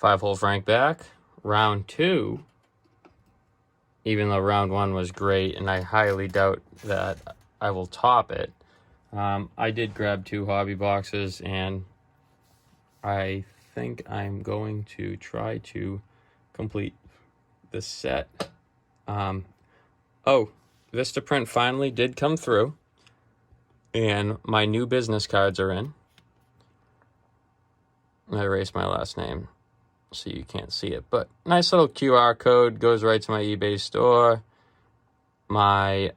5-hole Frank back. Round 2, even though round 1 was great, and I highly doubt that I will top it, I did grab 2 hobby boxes, and I think I'm going to try to complete the set. Vistaprint finally did come through, and my new business cards are in. I erased my last name so you can't see it, but nice little QR code goes right to my eBay store, my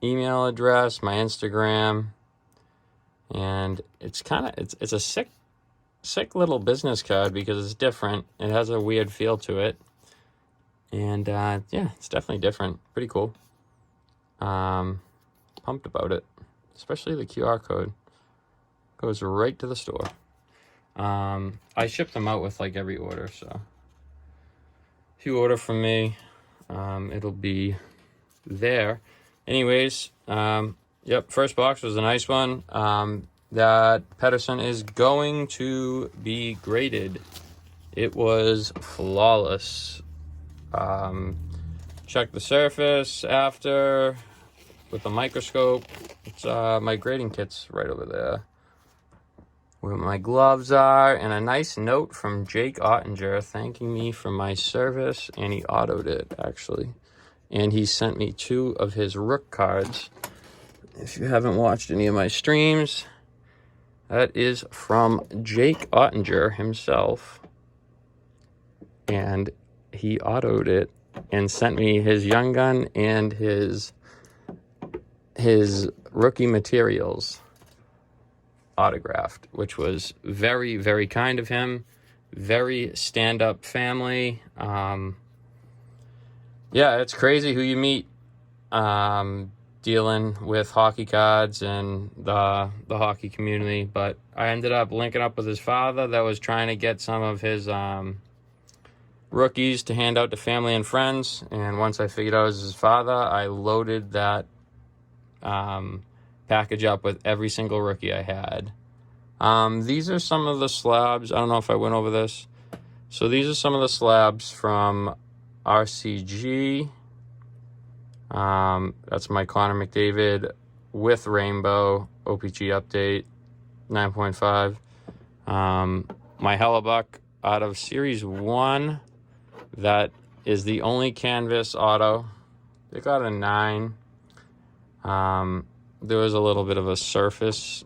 email address, my Instagram, and it's a sick little business card because it's different. It has a weird feel to it, and yeah, it's definitely different. Pretty cool. Pumped about it, especially the QR code goes right to the store. I ship them out with like every order, so if you order from me, it'll be there. Anyways, yep, first box was a nice one. That Pedersen is going to be graded. It was flawless. Check the surface after with the microscope. It's my grading kit's right over there where my gloves are, and a nice note from Jake Ottinger thanking me for my service, and he autoed it actually, and he sent me 2 of his Rook cards. If you haven't watched any of my streams, that is from Jake Ottinger himself, and he autoed it and sent me his Young Gun and his rookie materials autographed, which was very, very kind of him. Very stand-up family. Yeah, it's crazy who you meet dealing with hockey cards and the hockey community, but I ended up linking up with his father that was trying to get some of his rookies to hand out to family and friends, and once I figured out it was his father, I loaded that package up with every single rookie I had. These are some of the slabs. I don't know if I went over this. So these are some of the slabs from RCG. That's my Connor McDavid with Rainbow OPG update 9.5. My Hellebuck out of Series 1. That is the only canvas auto. It got a 9. There was a little bit of a surface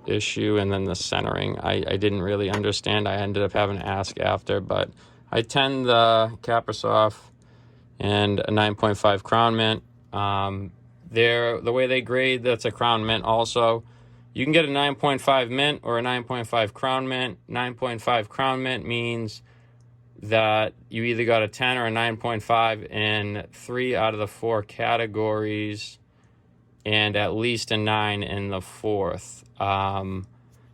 issue, and then the centering I didn't really understand. I ended up having to ask after, but I 10 the Kaprasov and a 9.5 Crown Mint. The way they grade, that's a Crown Mint also. You can get a 9.5 Mint or a 9.5 Crown Mint. 9.5 Crown Mint means that you either got a 10 or a 9.5 in 3 out of the 4 categories, and at least a 9 in the 4th. And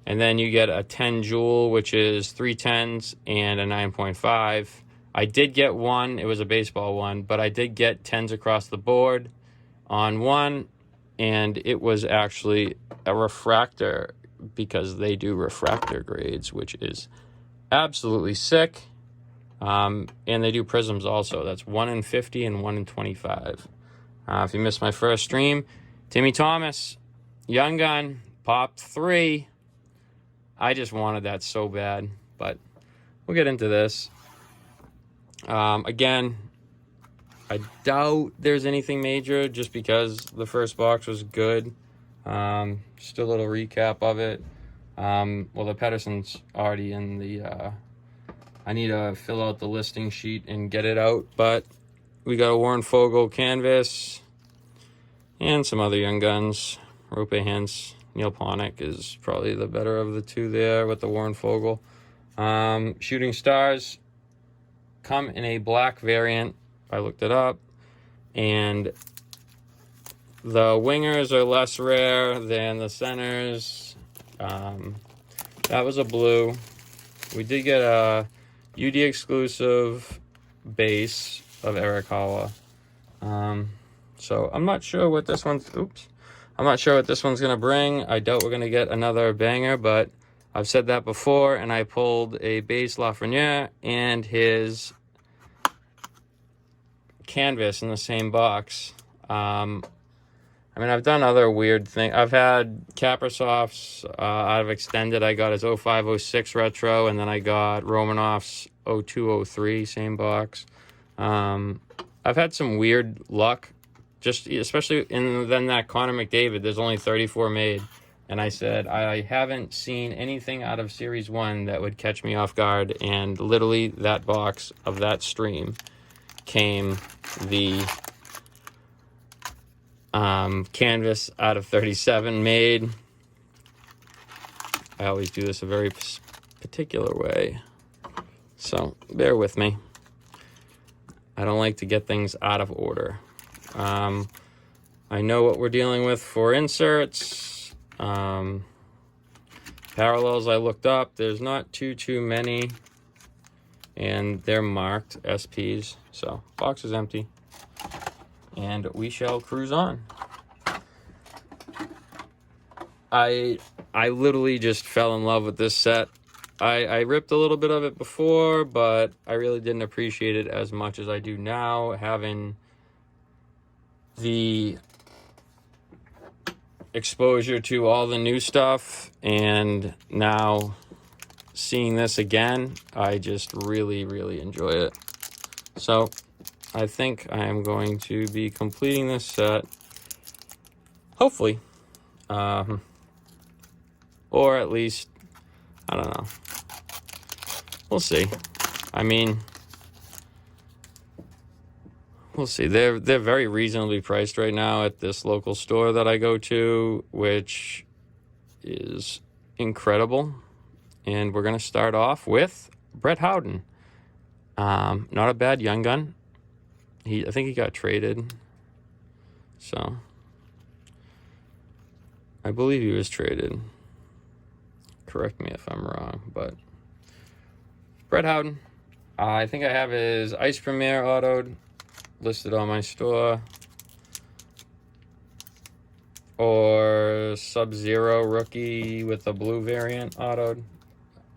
then you get a 10 Joule, which is 3 10s and a 9.5. I did get one. It was a baseball one, but I did get 10s across the board on one, and it was actually a refractor because they do refractor grades, which is absolutely sick. And they do prisms also. That's 1 in 50 and 1 in 25. If you missed my first stream, Timmy Thomas, Young Gun, popped 3. I just wanted that so bad, but we'll get into this. Again, I doubt there's anything major just because the first box was good. Just a little recap of it. Well, the Pedersen's already in the... I need to fill out the listing sheet and get it out, but we got a Warren Fogle canvas and some other Young Guns. Rope Hintz, Neil Ponick is probably the better of the two there with the Warren Fogle. Shooting Stars come in a black variant. I looked it up, and the wingers are less rare than the centers. That was a blue. We did get a UD exclusive base of Eric Haula. So I'm not sure what this one's... I'm not sure what this one's going to bring. I doubt we're going to get another banger, but I've said that before, and I pulled a base Lafreniere and his canvas in the same box. I mean, I've done other weird things. I've had Kaprasov's out of Extended. I got his 05-06 retro, and then I got Romanoff's 02-03, same box. I've had some weird luck, just especially in then that Connor McDavid. There's only 34 made. And I said, I haven't seen anything out of Series 1 that would catch me off guard. And literally that box of that stream came the canvas out of 37 made. I always do this a very particular way, so bear with me. I don't like to get things out of order. I know what we're dealing with for inserts. Parallels I looked up. There's not too many, and they're marked SPs. So box is empty, and we shall cruise on. I literally just fell in love with this set. I ripped a little bit of it before, but I really didn't appreciate it as much as I do now, having the exposure to all the new stuff, and now seeing this again, I just really enjoy it. So I think I am going to be completing this set, hopefully, or at least, I don't know, we'll see. I mean, we'll see. They're very reasonably priced right now at this local store that I go to, which is incredible. And we're going to start off with Brett Hauden. Not a bad young gun. I think he got traded. So I believe he was traded. Correct me if I'm wrong, but Brett Hauden. I think I have his Ice Premier autoed listed on my store, or Sub-Zero rookie with the blue variant autoed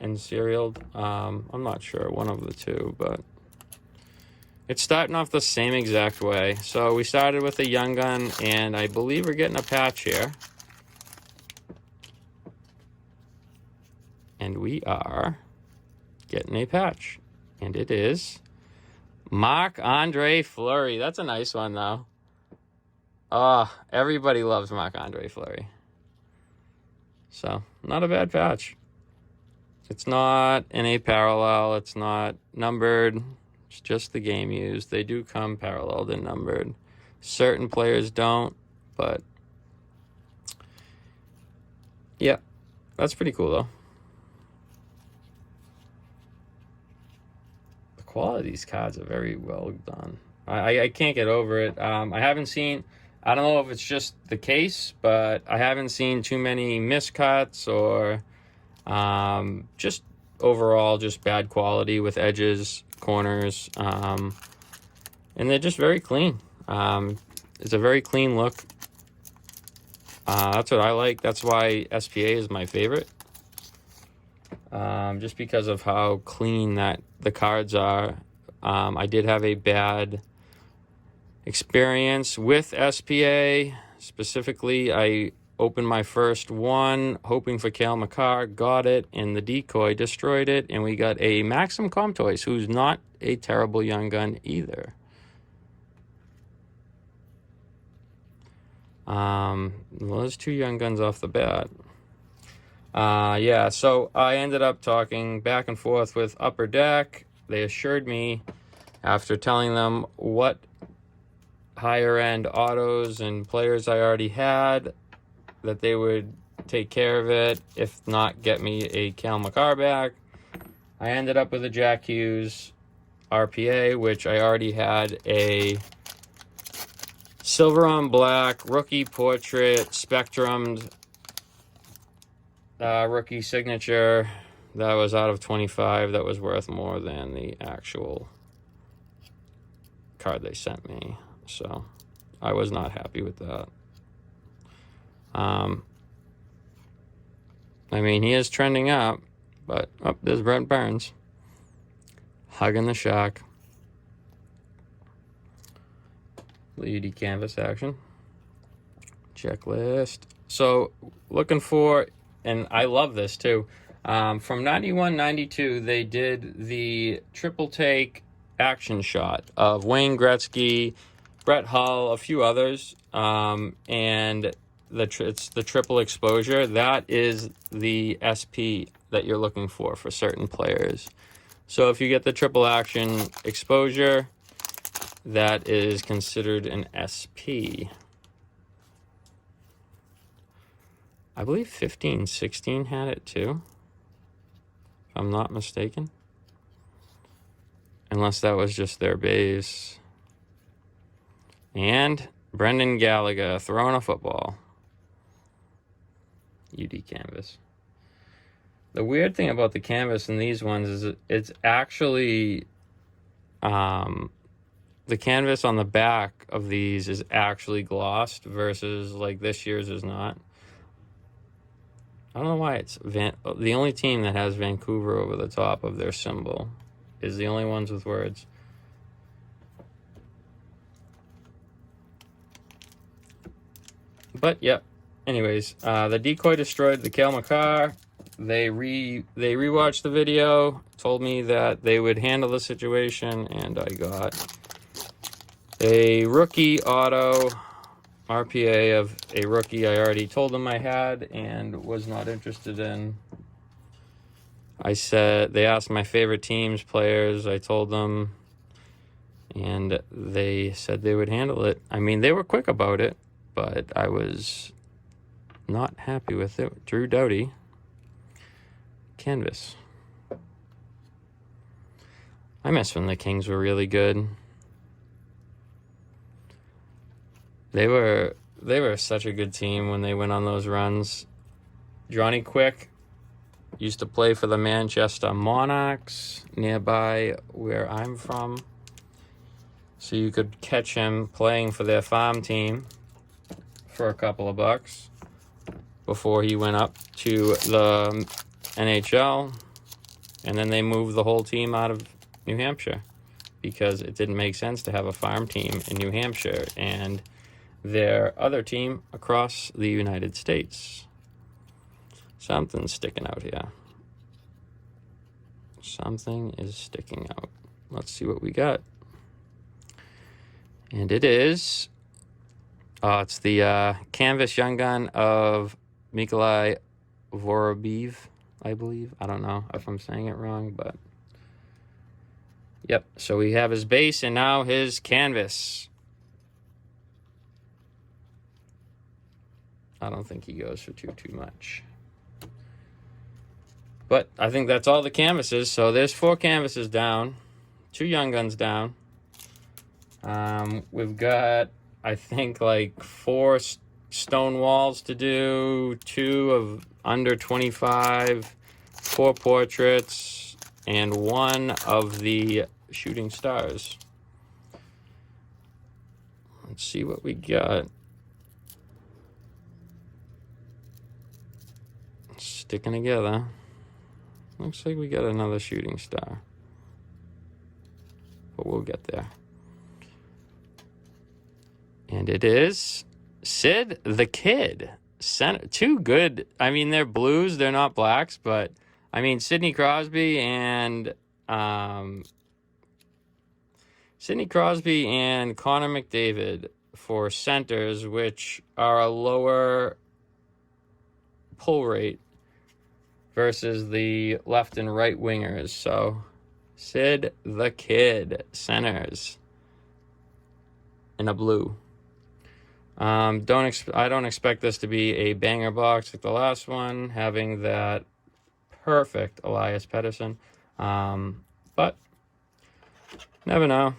and serialed. I'm not sure, one of the two, but it's starting off the same exact way. So we started with a young gun, and I believe we're getting a patch here. And we are getting a patch, and it is Marc-Andre Fleury. That's a nice one, though. Everybody loves Marc-Andre Fleury. So, not a bad patch. It's not in a parallel. It's not numbered. It's just the game used. They do come paralleled and numbered. Certain players don't, but yeah, that's pretty cool, though. Quality of these cards are very well done. I can't get over it. I haven't seen, I don't know if it's just the case, but I haven't seen too many miscuts or just overall just bad quality with edges, corners, and they're just very clean. It's a very clean look. That's what I like. That's why SPA is my favorite. Just because of how clean that the cards are. I did have a bad experience with SPA. Specifically, I opened my first one hoping for Cale Makar, got it, and the decoy destroyed it, and we got a Maxim Comtois, who's not a terrible young gun either. Well, there's two young guns off the bat. Yeah, so I ended up talking back and forth with Upper Deck. They assured me, after telling them what higher end autos and players I already had, that they would take care of it, if not get me a Cale Makar back. I ended up with a Jack Hughes RPA, which I already had a silver on black rookie portrait spectrumed rookie signature that was out of 25 that was worth more than the actual card they sent me. So I was not happy with that. I mean, he is trending up, but there's Brent Burns hugging the shark. Lady canvas action. Checklist. So looking for, and I love this too, from 91-92 they did the triple take action shot of Wayne Gretzky, Brett Hull, a few others, and it's the triple exposure. That is the SP that you're looking for certain players. So if you get the triple action exposure, that is considered an SP. I believe 15-16 had it too, if I'm not mistaken. Unless that was just their base. And Brendan Gallagher throwing a football. UD canvas. The weird thing about the canvas in these ones is it's actually, the canvas on the back of these is actually glossed versus like this year's is not. I don't know why it's the only team that has Vancouver over the top of their symbol is the only ones with words. But yep. Anyways, the decoy destroyed the Cale Makar. They rewatched the video, told me that they would handle the situation, and I got a rookie auto RPA of a rookie I already told them I had and was not interested in. They asked my favorite teams, players, I told them, and they said they would handle it. I mean, they were quick about it, but I was not happy with it. Drew Doughty. Canvas. I miss when the Kings were really good. They were such a good team when they went on those runs. Johnny Quick used to play for the Manchester Monarchs nearby where I'm from. So you could catch him playing for their farm team for a couple of bucks before he went up to the NHL. And then they moved the whole team out of New Hampshire because it didn't make sense to have a farm team in New Hampshire and their other team across the United States. Something's sticking out here. Something is sticking out. Let's see what we got. And it is, it's the Canvas Young Gun of Nikolai Vorobiev, I believe. I don't know if I'm saying it wrong, but yep. So we have his base and now his canvas. I don't think he goes for too much. But I think that's all the canvases. So there's 4 canvases down, 2 Young Guns down. We've got, I think, like 4 stonewalls to do, 2 of under 25, 4 portraits, and 1 of the shooting stars. Let's see what we got. Sticking together. Looks like we got another shooting star. But we'll get there. And it is Sid the Kid. Too good. I mean, they're blues. They're not blacks. But, I mean, Sidney Crosby and Connor McDavid for centers, which are a lower pull rate versus the left and right wingers. So, Sid the Kid, centers in a blue. I don't expect this to be a banger box like the last one, having that perfect Elias Pettersson. But never know.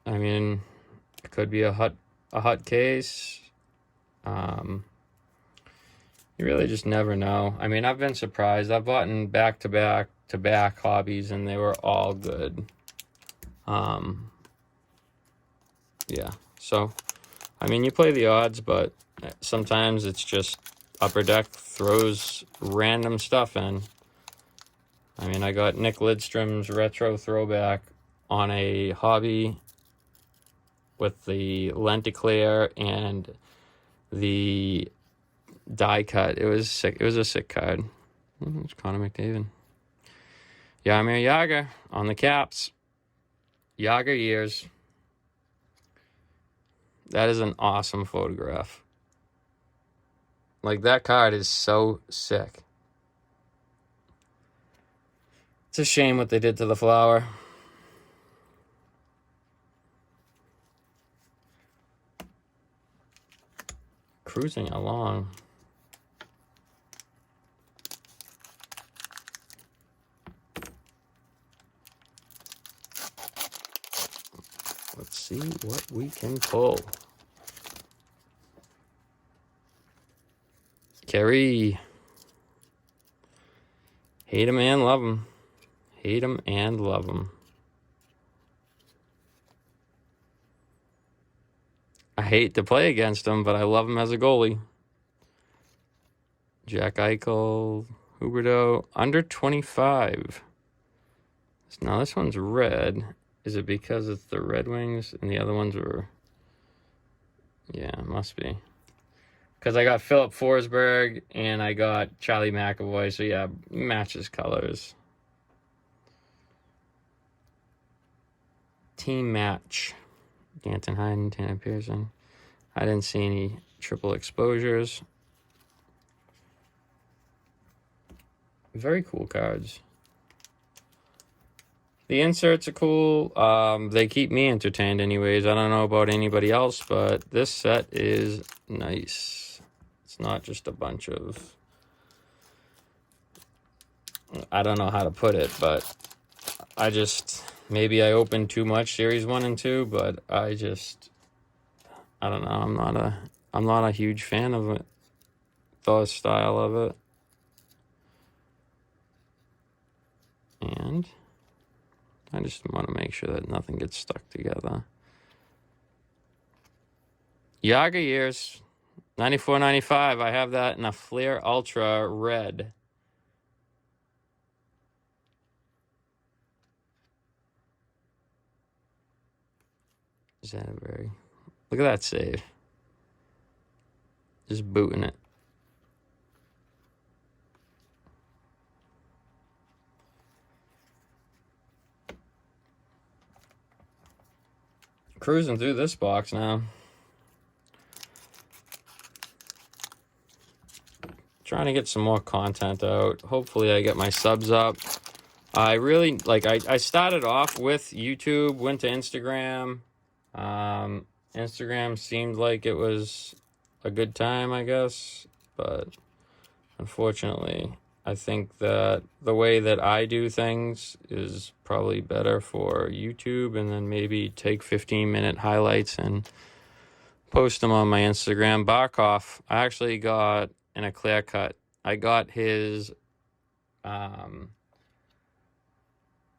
I mean, it could be a hot case. You really just never know. I mean, I've been surprised. I've bought in back-to-back hobbies, and they were all good. Yeah. So, I mean, you play the odds, but sometimes it's just Upper Deck throws random stuff in. I mean, I got Nick Lidstrom's retro throwback on a hobby with the Lenticleer and the die cut. It was sick. It was a sick card. It's Connor McDavid. Jaromir Jagr on the Caps. Jagr years. That is an awesome photograph. Like, that card is so sick. It's a shame what they did to the flower. Cruising along. Let's see what we can pull. Kerry. Hate him and love him. Hate him and love him. I hate to play against him, but I love him as a goalie. Jack Eichel, Huberdeau, under 25. Now this one's red. Is it because it's the Red Wings and the other ones were... Yeah, it must be. Because I got Philip Forsberg and I got Charlie McAvoy. So yeah, matches colors. Team match. Danton Hauden, Tanner Pearson. I didn't see any triple exposures. Very cool cards. The inserts are cool. They keep me entertained anyways. I don't know about anybody else, but this set is nice. It's not just a bunch of... I don't know how to put it, but I just... Maybe I opened too much Series 1 and 2, but I don't know. I'm not a huge fan of it. The style of it. And I just want to make sure that nothing gets stuck together. Jagr years, 94-95. I have that in a Flair Ultra red. Zetterberg. Look at that save. Just booting it. Cruising through this box now. Trying to get some more content out. Hopefully I get my subs up. I really, I started off with YouTube, went to Instagram. Instagram seemed like it was a good time, I guess. But unfortunately, I think that the way that I do things is probably better for YouTube, and then maybe take 15-minute highlights and post them on my Instagram. Barkov, I actually got in a clear cut. I got his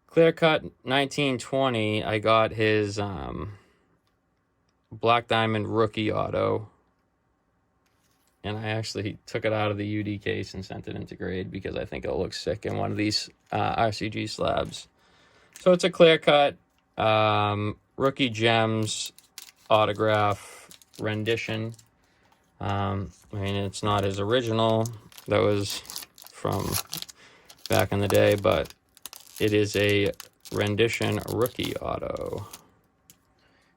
clear cut 1920. I got his Black Diamond rookie auto. And I actually took it out of the UD case and sent it into grade because I think it'll look sick in one of these RCG slabs. So it's a clear cut, rookie gems, autograph, rendition. I mean, it's not his original. That was from back in the day, but it is a rendition rookie auto.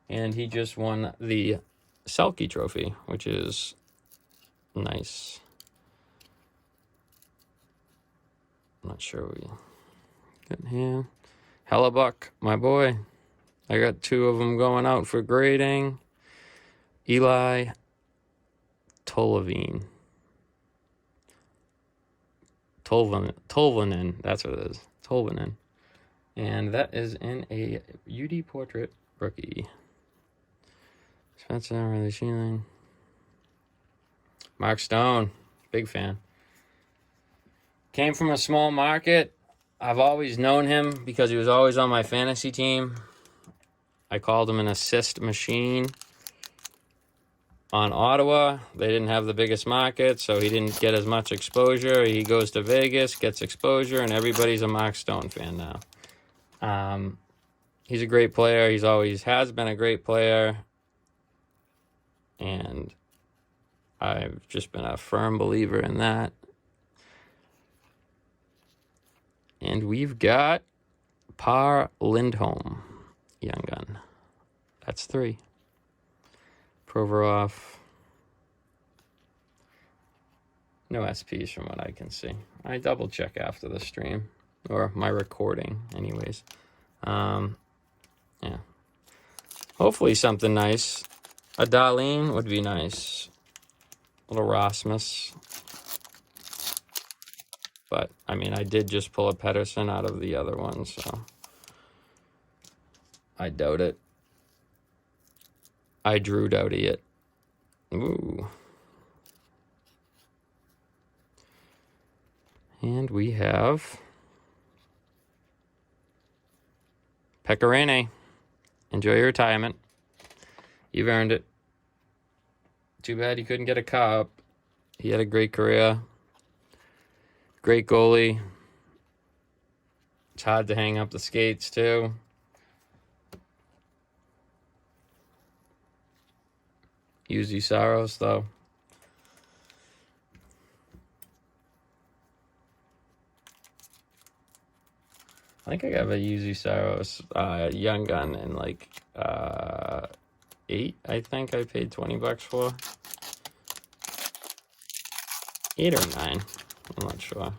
And he just won the Selke trophy, which is... nice. I'm not sure we get here. Hellebuck, my boy. I got two of them going out for grading. Eli Tolvanen. Tolvanen, that's what it is. Tolvanen. And that is in a UD portrait rookie. Spencer, Riley Sheeling. Mark Stone, big fan. Came from a small market. I've always known him because he was always on my fantasy team. I called him an assist machine. on Ottawa. They didn't have the biggest market, so he didn't get as much exposure. He goes to Vegas, gets exposure, and everybody's a Mark Stone fan now. He's a great player. He's always has been a great player. And I've just been a firm believer in that. And we've got Par Lindholm, Young Gun. That's 3. Provorov. No SPs from what I can see. I double check after the stream. Or my recording, anyways. Yeah. Hopefully something nice. A Darlene would be nice. A little Rasmus. But, I mean, I did just pull a Pedersen out of the other one, so I doubt it. I drew doubty it. Ooh. And we have Pecorine. Enjoy your retirement. You've earned it. Too bad you couldn't get a cup. He had a great career. Great goalie. It's hard to hang up the skates, too. Yuzi Saros, though. I think I got a Yuzi Saros Young Gun in like 8, I think I paid $20 for. 8 or 9. I'm not sure.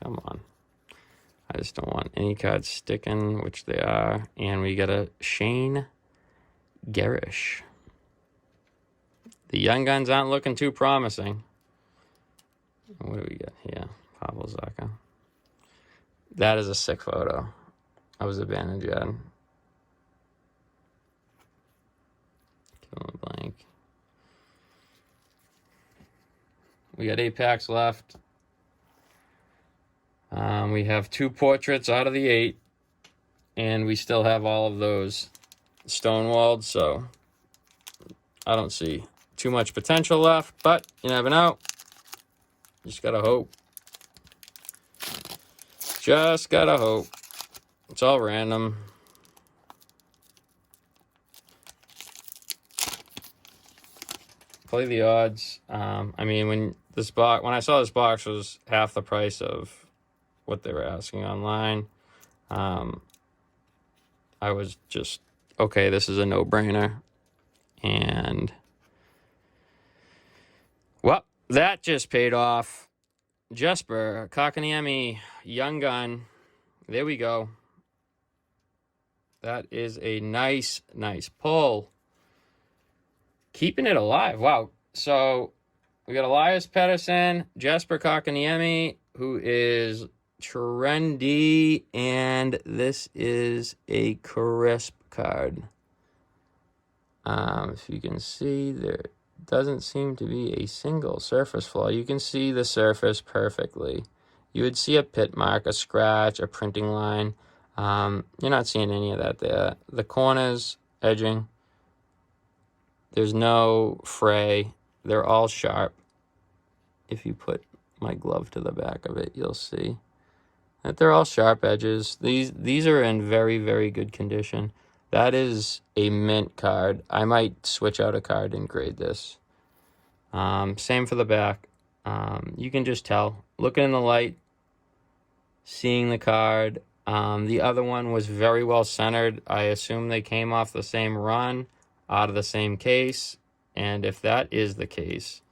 Come on. I just don't want any cards sticking, which they are. And we got a Shane Garish. The Young Guns aren't looking too promising. What do we got here? Pavel Zacha. That is a sick photo. I was advantage at. Kill a blank. We got 8 packs left. We have 2 portraits out of the 8. And we still have all of those stonewalled, so I don't see too much potential left, but you never know. Just gotta hope. Just gotta hope. It's all random. Play the odds. I mean, when I saw this box was half the price of what they were asking online, I was just, okay, this is a no-brainer. And well, that just paid off. Jesper Kotkaniemi, Young Gun. There we go. That is a nice pull. Keeping it alive. Wow. So we got Elias Pettersson, Jesper Kotkaniemi, who is trendy, and this is a crisp card. If you can see, there doesn't seem to be a single surface flaw. You can see the surface perfectly. You would see a pit mark, a scratch, a printing line. You're not seeing any of that there. The corners, edging, there's no fray. They're all sharp. If you put my glove to the back of it, you'll see that they're all sharp edges. These are in very, very good condition. That is a mint card. I might switch out a card and grade this. Same for the back. You can just tell. Looking in the light, seeing the card. The other one was very well centered. I assume they came off the same run, out of the same case. And if that is the case,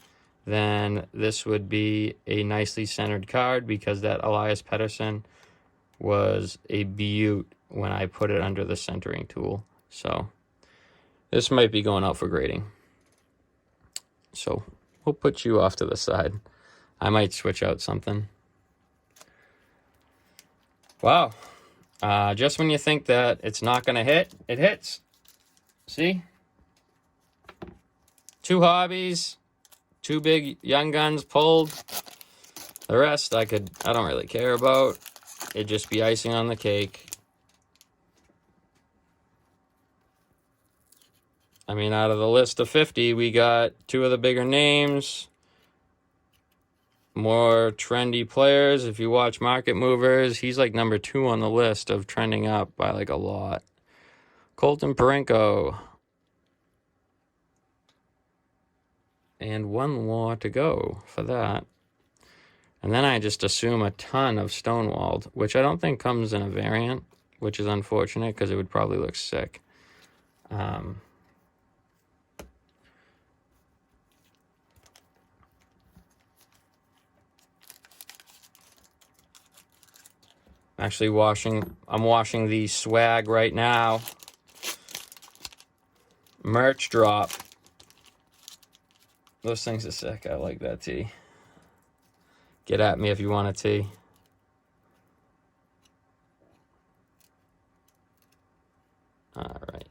then this would be a nicely centered card, because that Elias Pettersson was a beaut when I put it under the centering tool. So this might be going out for grading. So we'll put you off to the side. I might switch out something. Wow. Just when you think that it's not going to hit, it hits. See? 2 hobbies, 2 big Young Guns pulled. The rest I don't really care about. It'd just be icing on the cake. I mean, out of the list of 50, we got 2 of the bigger names, more trendy players. If you watch Market Movers, he's like number 2 on the list of trending up by like a lot. Colton Parenko. And 1 more to go for that. And then I just assume a ton of stonewalled, which I don't think comes in a variant, which is unfortunate because it would probably look sick. I'm washing the swag right now. Merch drop. Those things are sick. I like that tee. Get at me if you want a tee. All right.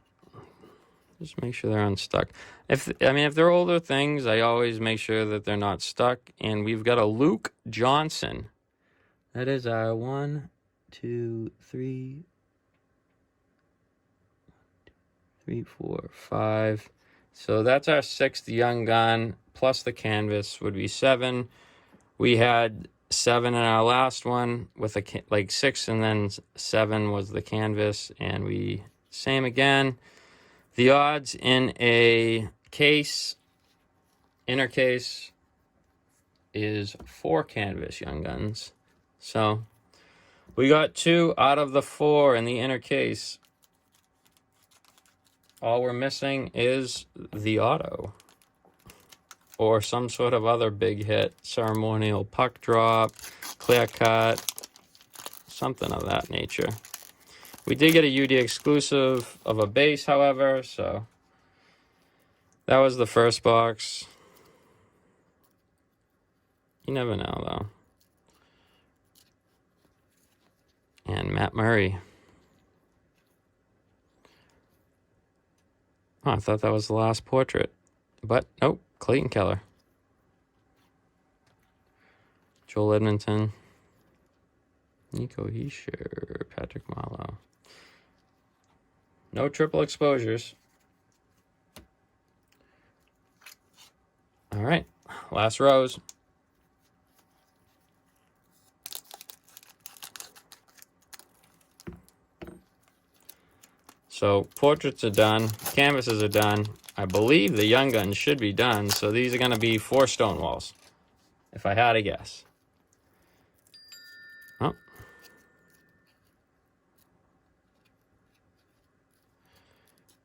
Just make sure they're unstuck. If they're older things, I always make sure that they're not stuck. And we've got a Luke Johnson. That is our 1, 2, 3, 4, 5. So that's our 6th young gun, plus the canvas would be 7. We had 7 in our last one with 6, and then 7 was the canvas, and we same again. The odds in a case, inner case, is 4 canvas young guns. So we got 2 out of the 4 in the inner case. All we're missing is the auto or some sort of other big hit, ceremonial puck drop, clear cut, something of that nature. We did get a UD exclusive of a base, however, so that was the first box. You never know, though. And Matt Murray. Oh, I thought that was the last portrait. But, nope, Clayton Keller. Joel Edmonton. Nico Hischier. Patrick Marleau. No triple exposures. All right, last rows. So portraits are done, canvases are done. I believe the young guns should be done. So these are going to be 4 stonewalls, if I had to guess. Oh.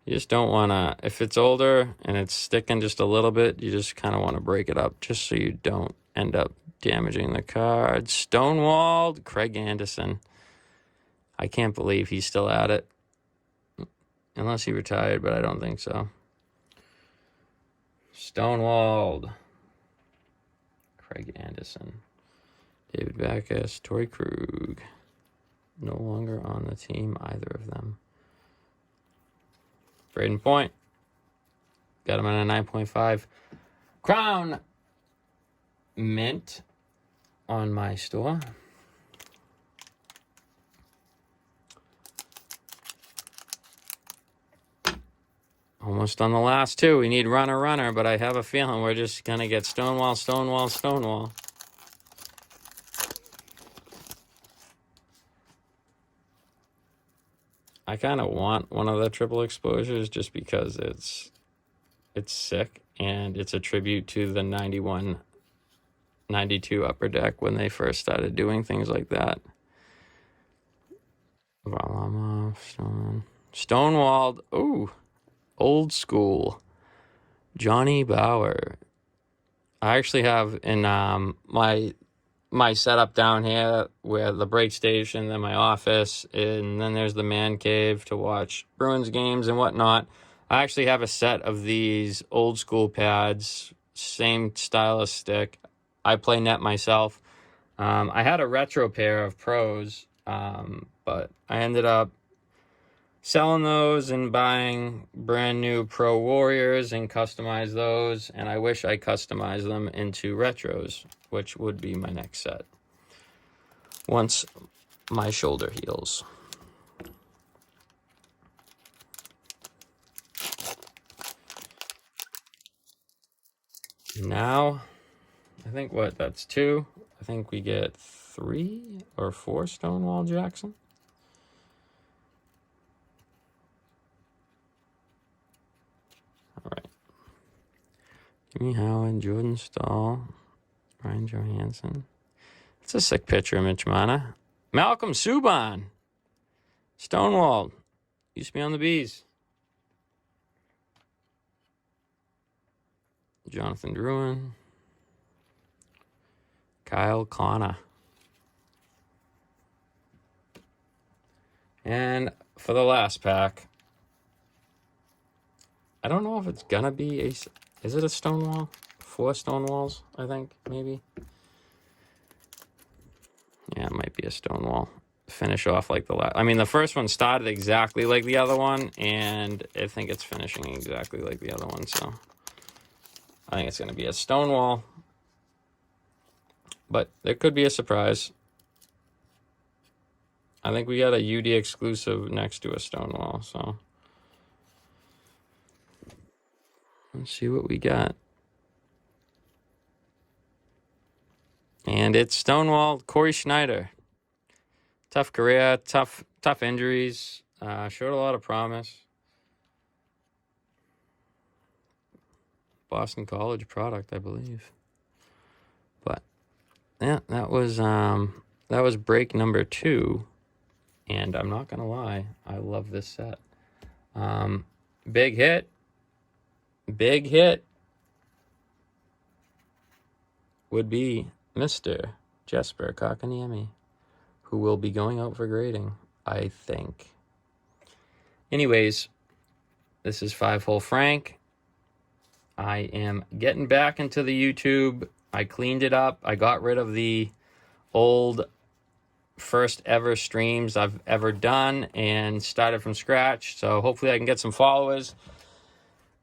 You just don't want to, if it's older and it's sticking just a little bit, you just kind of want to break it up just so you don't end up damaging the card. Stonewalled, Craig Anderson. I can't believe he's still at it. Unless he retired, but I don't think so. Stonewalled. Craig Anderson. David Backus. Torrey Krug. No longer on the team, either of them. Braden Point. Got him at a 9.5. Crown Mint on my store. Almost on the last 2. We need runner, but I have a feeling we're just going to get Stonewall, Stonewall, Stonewall. I kind of want one of the triple exposures just because it's sick, and it's a tribute to the 91, 92 Upper Deck when they first started doing things like that. Varlamov, Stonewalled. Ooh. Old school. Johnny Bauer. I actually have in my setup down here where the break station, then my office, and then there's the man cave to watch Bruins games and whatnot. I actually have a set of these old school pads, same style of stick. I play net myself. I had a retro pair of pros, but I ended up selling those and buying brand new Pro Warriors and customize those. And I wish I customized them into retros, which would be my next set once my shoulder heals. Now, I think that's 2. I think we get 3 or 4 Stonewall Jackson. All right. Jimmy Howard, Jordan Stahl, Ryan Johansson. It's a sick picture, Mitch Mana. Malcolm Subban. Stonewalled. Used to be on the Bees. Jonathan Drouin. Kyle Connor. And for the last pack, I don't know if it's gonna be is it a Stonewall? 4 Stonewalls, I think, maybe. Yeah, it might be a Stonewall. Finish off like the last. I mean, the first one started exactly like the other one, and I think it's finishing exactly like the other one, so I think it's gonna be a Stonewall. But there could be a surprise. I think we got a UD exclusive next to a Stonewall, so let's see what we got. And it's Stonewall Corey Schneider. Tough career, tough injuries. Showed a lot of promise. Boston College product, I believe. But yeah, that was break number 2. And I'm not gonna lie, I love this set. Big hit would be Mr. Jesper Kakaniemi, who will be going out for grading, I think. Anyways, this is 5-Hole Frank. I am getting back into the YouTube. I cleaned it up. I got rid of the old first ever streams I've ever done and started from scratch. So hopefully I can get some followers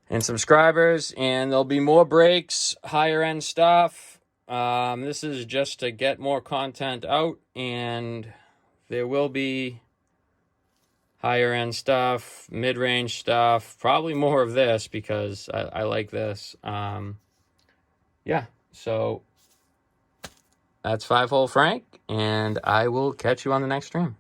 and subscribers, and there'll be more breaks, higher end stuff. This is just to get more content out, and there will be higher end stuff, mid-range stuff, probably more of this because I like this. Yeah, so that's 5-Hole Frank, and I will catch you on the next stream.